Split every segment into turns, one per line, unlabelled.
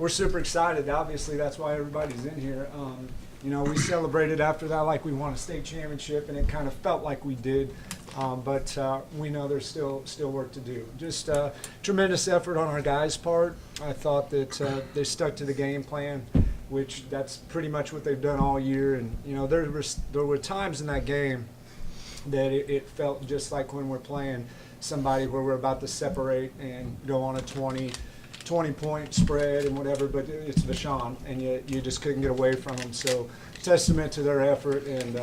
we're super excited. Obviously, that's why everybody's in here. You know, we celebrated after that like we won a state championship, and it kind of felt like we did. But we know there's still work to do. Just tremendous effort on our guys' part. I thought that they stuck to the game plan, which that's pretty much what they've done all year. And you know, there were times in that game that it felt just like when we're playing somebody where we're about to separate and go on a 20-point spread and whatever, but it's Vashon, and you just couldn't get away from them. So testament to their effort and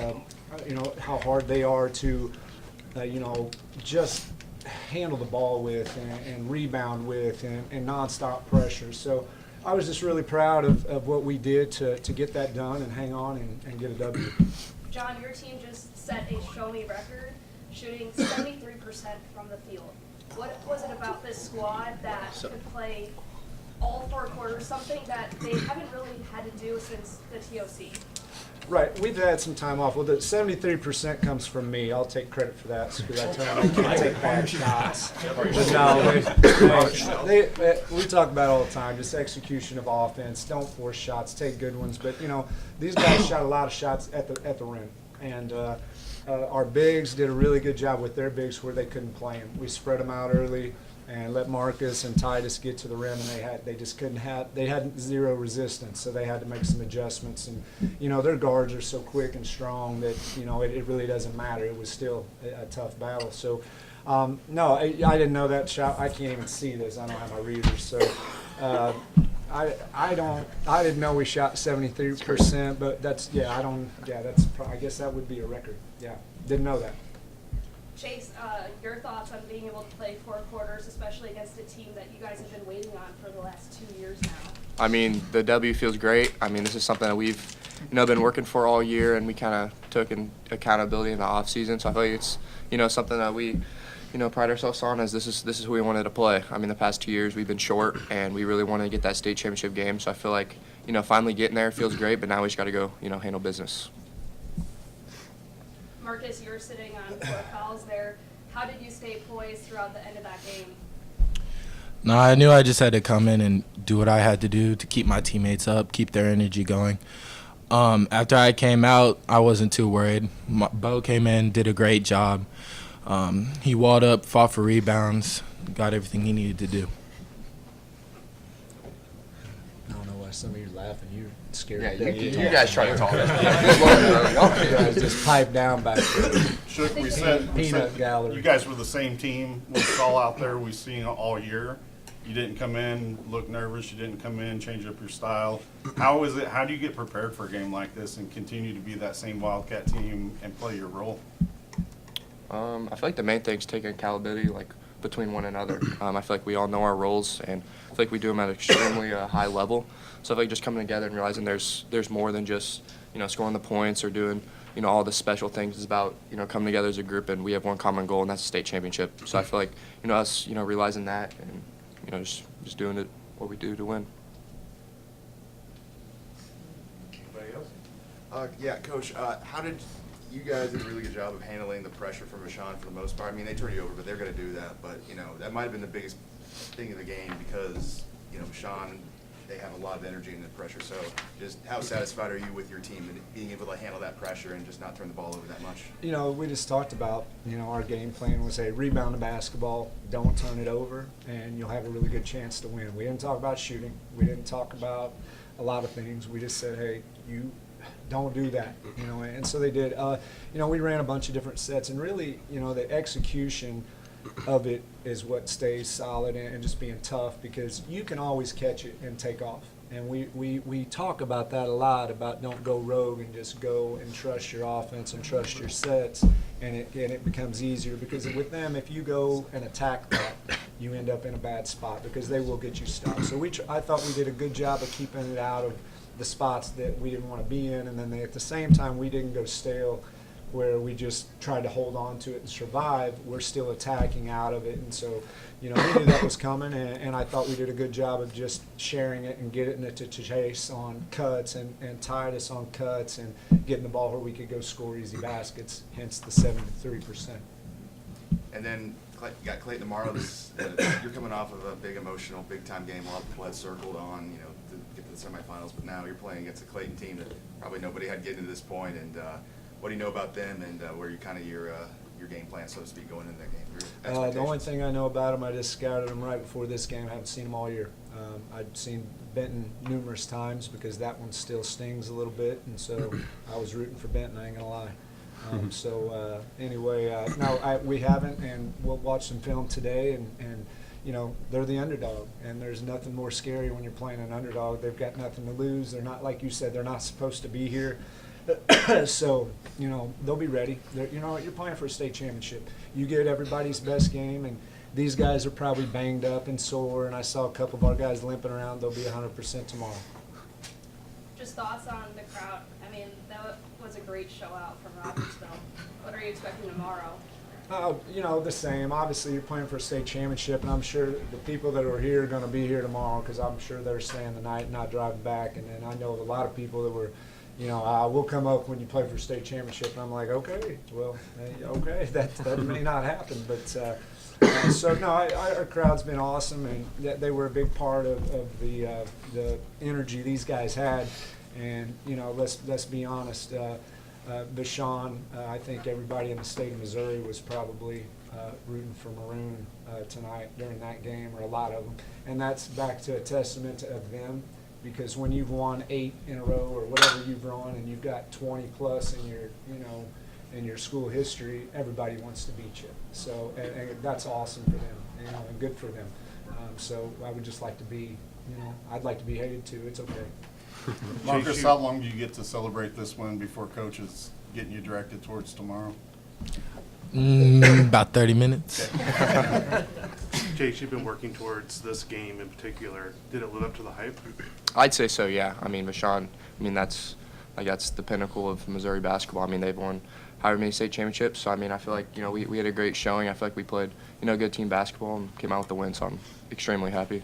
you know how hard they are to you know, just handle the ball with and rebound with and nonstop pressure. So I was just really proud of what we did to get that done and hang on and get a W.
John, your team just set a show-me record, shooting 73% from the field. What was it about this squad that could play all 4 quarters, something that they haven't really had to do since the TOC?
Right, we've had some time off. Well, the 73% comes from me. I'll take credit for that because I tell them they can't take bad shots. But no, we talk about it all the time, just execution of offense. Don't force shots, take good ones. But, you know, these guys shot a lot of shots at the rim. And our bigs did a really good job with their bigs where they couldn't play them. We spread them out early and let Marcus and Titus get to the rim, and they had zero resistance, so they had to make some adjustments. And you know, their guards are so quick and strong that you know it really doesn't matter. It was still a tough battle. So no, I didn't know that shot. I can't even see this. I don't have my readers, so I didn't know we shot 73%, but that's I guess that would be a record. Yeah, didn't know that.
Chase, your thoughts on being able to play 4 quarters, especially against a team that you guys have been waiting on for the last 2 years now?
I mean, the W feels great. I mean, this is something that we've, you know, been working for all year, and we kind of took in accountability in the off season. So I feel like it's, you know, something that we, you know, pride ourselves on as this is who we wanted to play. I mean, the past 2 years we've been short, and we really wanted to get that state championship game. So I feel like, you know, finally getting there feels great, but now we just got to go, you know, handle business.
Marcus, you're sitting on 4 fouls there. How did you stay poised throughout the end of that game?
No, I knew I just had to come in and do what I had to do to keep my teammates up, keep their energy going. After I came out, I wasn't too worried. Bo came in, did a great job. He walled up, fought for rebounds, got everything he needed to do.
I don't know why some of you are laughing. You're scared.
Yeah, you guys try to talk.
You guys just pipe down back there.
Shook, we said
Peanut gallery.
you guys were the same team. We saw out there, we've seen all year. You didn't come in, look nervous. You didn't come in, change up your style. How is it? How do you get prepared for a game like this and continue to be that same Wildcat team and play your role?
I feel like the main thing is taking accountability, like, between one another. I feel like we all know our roles, and I feel like we do them at an extremely high level. So I feel like just coming together and realizing there's more than just, you know, scoring the points or doing, you know, all the special things. It's about, you know, coming together as a group, and we have one common goal, and that's the state championship. So I feel like, you know, us, you know, realizing that and, you know, just doing it what we do to win.
Anybody else?
Yeah, Coach, how did you guys did a really good job of handling the pressure from Rashawn for the most part? I mean, they turned you over, but they're going to do that. But, you know, that might have been the biggest thing of the game because, you know, Rashawn, they have a lot of energy and the pressure. So just how satisfied are you with your team and being able to handle that pressure and just not turn the ball over that much?
You know, we just talked about, you know, our game plan was a rebound the basketball, don't turn it over, and you'll have a really good chance to win. We didn't talk about shooting. We didn't talk about a lot of things. We just said, hey, you don't do that, you know, and so they did. You know, we ran a bunch of different sets, and really, you know, the execution of it is what stays solid and just being tough because you can always catch it and take off. And we talk about that a lot, about don't go rogue and just go and trust your offense and trust your sets, and it becomes easier because with them, if you go and attack that, you end up in a bad spot because they will get you stopped. So I thought we did a good job of keeping it out of the spots that we didn't want to be in, and then at the same time we didn't go stale where we just tried to hold on to it and survive. We're still attacking out of it, and so, you know, we knew that was coming, and I thought we did a good job of just sharing it and getting it to Chase on cuts and Titus on cuts and getting the ball where we could go score easy baskets, hence the 73%.
And then you got Clayton tomorrow. You're coming off of a big emotional, big-time game. A lot of blood circled on, you know, the semifinals, but now you're playing against a Clayton team that probably nobody had getting to this point. And what do you know about them, and where you kind of your game plan, so to speak, going into that game? Your
The only
expectations?
thing I know about them, I just scouted them right before this game. I haven't seen them all year. I'd seen Benton numerous times because that one still stings a little bit, and so I was rooting for Benton, I ain't gonna lie. Anyway, no, we haven't, and we'll watch some film today, and you know, they're the underdog, and there's nothing more scary when you're playing an underdog. They've got nothing to lose. They're not, like you said, they're not supposed to be here. So, you know, they'll be ready. You know, you're playing for a state championship. You get everybody's best game, and these guys are probably banged up and sore, and I saw a couple of our guys limping around. They'll be 100% tomorrow.
Just thoughts on the crowd. I mean, that was a great show out from Rogersville. What are you expecting tomorrow?
You know, the same. Obviously, you're playing for a state championship, and I'm sure the people that are here are going to be here tomorrow because I'm sure they're staying the night and not driving back. And then I know a lot of people that were, you know, we'll come up when you play for a state championship. And I'm like, okay, well, okay, that may not happen. But so, no, our crowd's been awesome, and they were a big part of the energy these guys had. And, you know, let's be honest. Bashan, I think everybody in the state of Missouri was probably rooting for Maroon tonight during that game, or a lot of them. And that's back to a testament of them, because when you've won 8 in a row or whatever you've won, and you've got 20 plus in your, you know, in your school history, everybody wants to beat you. So, and that's awesome for them, you know, and good for them. So I would just like to be, you know, I'd like to be hated too. It's okay.
Marcus, how long do you get to celebrate this win before coach is getting you directed towards tomorrow?
About 30 minutes.
Chase, you've been working towards this game in particular. Did it live up to the hype?
I'd say so, yeah. I mean, Vashon, I mean, that's the pinnacle of Missouri basketball. I mean, they've won however many state championships. So, I mean, I feel like, you know, we had a great showing. I feel like we played, you know, good team basketball and came out with the win. So I'm extremely happy.